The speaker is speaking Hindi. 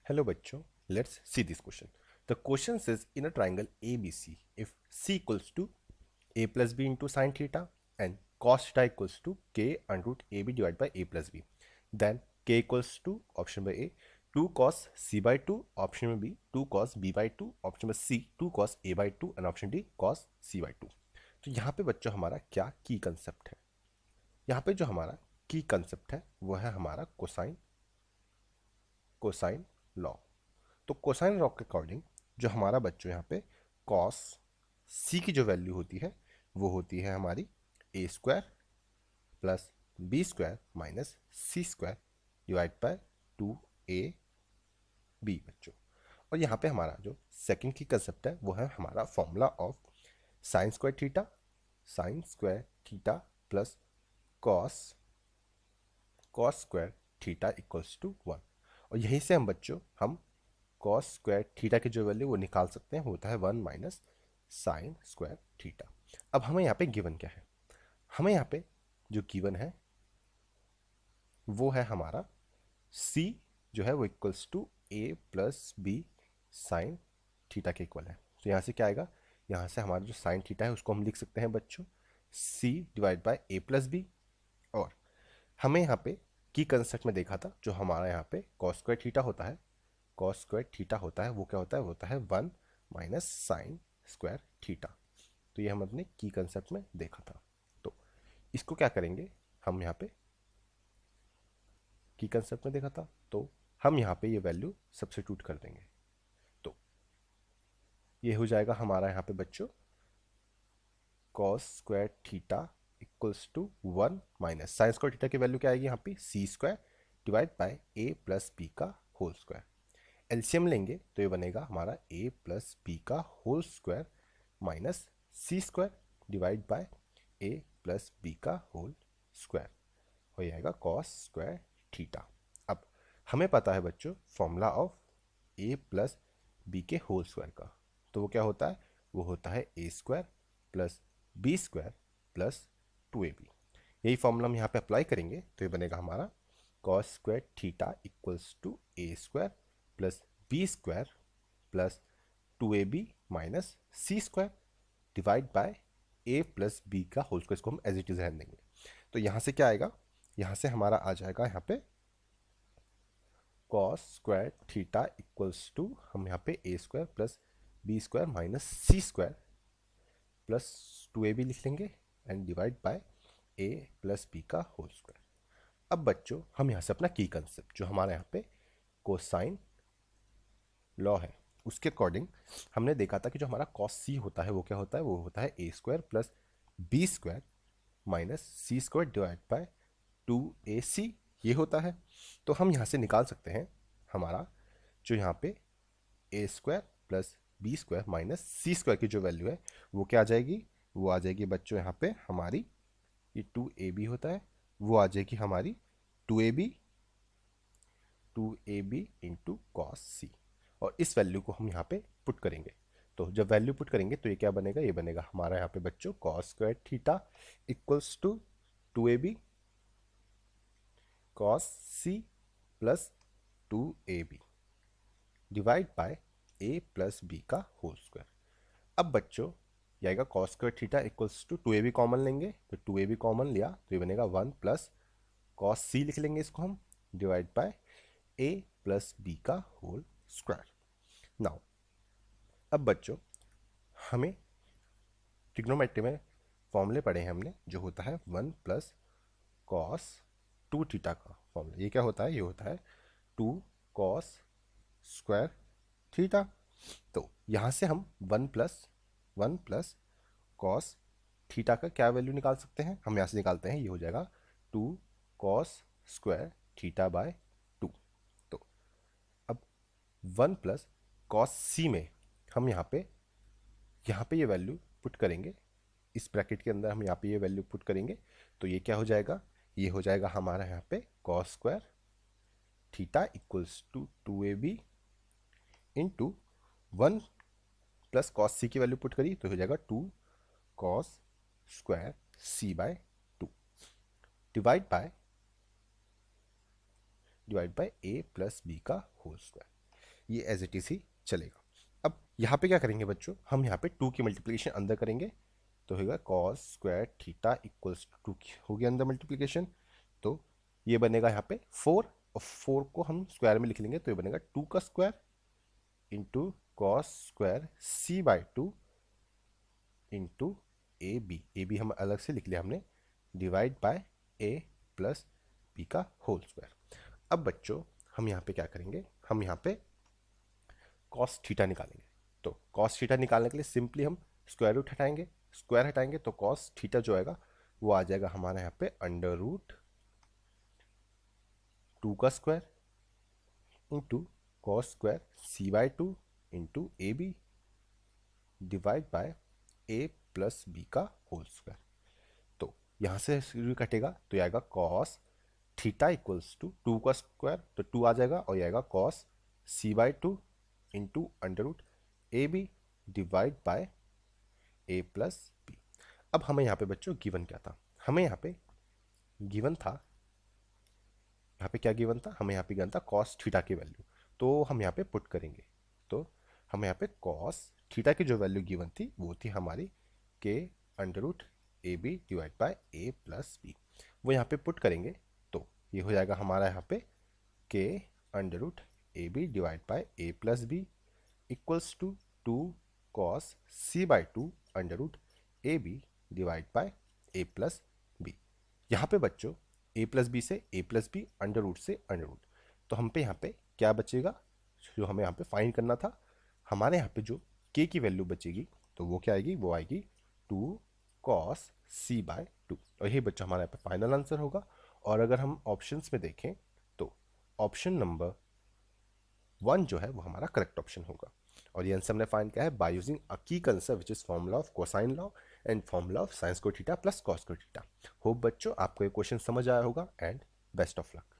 Hello बच्चों, let's see this question. The question says in a triangle ABC, if C equals to A plus B into sin theta and cos theta equals to K under root AB divided by A plus B, then K equals to option by A 2 cos C by 2, option by B 2 cos B by 2, option by C 2 cos A by 2 and option D cos C by 2. तो यहाँ पे बच्चों हमारा क्या की कंसेप्ट है? यहाँ पे जो हमारा की कंसेप्ट है वो है हमारा कोसाइन कोसाइन लॉ. तो कोसाइन लॉ के अकॉर्डिंग जो हमारा बच्चों यहाँ पे कॉस सी की जो वैल्यू होती है वो होती है हमारी a square plus B square minus C square divide by 2 a b बच्चों. और यहाँ पे हमारा जो सेकंड की कंसेप्ट है वो है हमारा formula of sine square theta plus cos cos square theta equals to 1. और यहीं से हम कॉस स्क्वायर थीटा की जो वैल्यू वो निकाल सकते हैं, वो होता है 1 माइनस साइन स्क्वायर थीटा. अब हमें यहाँ पे गिवन क्या है? हमें यहाँ पे जो गिवन है वो है हमारा c जो है वो equals to a plus B sine theta के इक्वल है. तो यहाँ से क्या आएगा? यहाँ से हमारा जो साइन थीटा है उसको हम लिख सकते हैं बच्चों c divide by a plus B. और हमें यहाँ पे की कंसेप्ट में देखा था जो हमारा यहाँ पे कॉस स्क्वायर थीटा होता है, कॉस स्क्वायर थीटा होता है वो क्या होता है? वो होता है 1 माइनस साइन स्क्वायर थीटा. तो ये हम अपने की कंसेप्ट में देखा था. तो इसको क्या करेंगे हम यहाँ पे की कंसेप्ट में देखा था तो हम यहाँ पे ये वैल्यू सब्स्टिट्यूट कर देंगे. तो ये हो जाएगा हमारा यहाँ पे बच्चों cos square theta equals to 1 minus sine square theta की वैल्यू क्या आएगी यहाँ पे? C square divide by A plus B का होल स्क्वायर. एलसीएम लेंगे तो ये बनेगा हमारा a प्लस बी का whole square minus C square divide by a plus B का होल स्क्वायर हो जाएगा कॉस स्क्वायर थीटा. अब हमें पता है बच्चों formula of a plus B के होल स्क्वायर का. तो वो क्या होता है? वो होता है a square plus B square plus 2ab. यही फॉर्मूला हम यहाँ पे अप्लाई करेंगे तो ये बनेगा हमारा cos square theta equals to a square plus B square plus 2ab minus C square divide by A plus B का होल स्क्वायर. इसको हम एज इट इज रहने देंगे. तो यहाँ से क्या आएगा? यहाँ से हमारा आ जाएगा यहाँ पे cos square theta equals to हम यहाँ पे a square plus B square minus C square plus 2ab लिख लेंगे and divide by A plus B का होल स्क्वायर. अब बच्चों हम यहाँ से अपना की कंसेप्ट जो हमारे यहाँ पे कोसाइन लॉ है उसके अकॉर्डिंग हमने देखा था कि जो हमारा कॉस सी होता है वो क्या होता है? वो होता है a square plus B square minus C square divide by 2ac ये होता है. तो हम यहाँ से निकाल सकते हैं हमारा जो यहाँ पे a square plus B square minus C square की जो वैल्यू है वो क्या आ जाएगी? वो आ जाएगी बच्चों यहाँ पे हमारी ये 2ab होता है वो आ जाएगी हमारी 2ab इंटू कॉस सी. और इस वैल्यू को हम यहाँ पे पुट करेंगे. तो जब वैल्यू पुट करेंगे तो ये क्या बनेगा? ये बनेगा हमारा यहाँ पे बच्चों cos square theta equals to 2ab cos C plus 2ab divide by A plus B का होल स्क्वायर. अब बच्चों ये आएगा cos square theta equals to 2ab common लेंगे तो 2ab कॉमन लिया तो ये बनेगा 1 प्लस कॉस सी लिख लेंगे इसको हम divide by A plus B का होल स्क्वायर. नाउ अब बच्चों हमें ट्रिग्नोमेट्री में फॉर्मूले पढ़े हैं हमने जो होता है 1 प्लस कॉस 2 थीटा का फॉर्मूला. ये क्या होता है? ये होता है 2 कॉस स्क्वायर थीटा. तो यहाँ से हम 1 प्लस कॉस थीटा का क्या वैल्यू निकाल सकते हैं? हम यहाँ से निकालते हैं. ये हो जाएगा 2 कॉस स्क्वायर थीटा बाय 2. तो अब 1 प्लस कॉस सी में हम यहाँ पे ये वैल्यू पुट करेंगे. इस ब्रैकेट के अंदर हम यहाँ पे ये वैल्यू पुट करेंगे तो ये क्या हो जाएगा? ये हो जाएगा हमारा यहाँ पे cos square theta equals to 2ab into 1 plus cos c की वैल्यू पुट करी तो हो जाएगा 2 cos square c by 2 divide by A plus B का होल स्क्वायर. ये एज इट इज ही चलेगा। अब यहाँ पे क्या करेंगे बच्चों, हम यहाँ पे 2 की मल्टीप्लिकेशन अंदर करेंगे, तो होगा cos square theta equals to 2 हो गया अंदर मल्टीप्लिकेशन। तो ये बनेगा यहाँ पे 4, और 4 को हम स्क्वायर में लिख लेंगे, तो ये बनेगा 2 का square into cos square c/2 into A B हम अलग से लिख लिया हमने, divide by a plus B का होल स्क्वायर। अब बच्चों हम यहाँ पे क्या करेंगे, हम यहाँ पे कॉस थीटा निकालेंगे। तो कॉस थीटा निकालने के लिए सिंपली हम स्क्वायर रूट हटाएंगे, स्क्वायर हटाएंगे तो कॉस थीटा जो आएगा वो आ जाएगा हमारा यहाँ पे अंडर रूट 2 का square into cos square c/2 into A B divide by A plus B का होल स्क्वायर। तो यहाँ से कटेगा तो ये आएगा कॉस थीटा इक्वल्स टू 2 का स्क्वायर, तो 2 आ जाएगा, और ये आएगा cos c/2 into under root A B divide by A plus B. अब हमें यहाँ पे बच्चों गिवन क्या था, हमें यहाँ पे गिवन था, यहाँ पे क्या गिवन था, हमें यहाँ पे गिवन था कॉस थीटा की वैल्यू, तो हम यहाँ पे पुट करेंगे। तो हमें यहाँ पे कॉस थीटा की जो वैल्यू गिवन थी वो थी हमारी के under root A B divide by A plus B, वो यहाँ पे पुट करेंगे। तो ये हो जाएगा हमारा यहाँ पे के under root A B divide by A plus B equals to 2 cos c/2 under root A B divide by A plus B. यहाँ पे बच्चों ए प्लस बी से A plus B, under root से अंडर रूट, तो हम पे यहाँ पे क्या बचेगा, जो हमें यहाँ पे फाइंड करना था, हमारे यहाँ पे जो के की वैल्यू बचेगी तो वो क्या आएगी, वो आएगी 2 कॉस c/2, और यही बच्चा हमारा यहाँ पे फाइनल आंसर होगा। और अगर हम ऑप्शंस में देखें तो ऑप्शन नंबर 1 जो है वो हमारा करेक्ट ऑप्शन होगा। और ये आंसर हमने फाइंड किया है बाय यूजिंग अ की concept which is formula of cosine law and formula of sine square theta plus cos square theta. Hope बच्चों आपको ये क्वेश्चन समझ आया होगा, एंड बेस्ट ऑफ लक।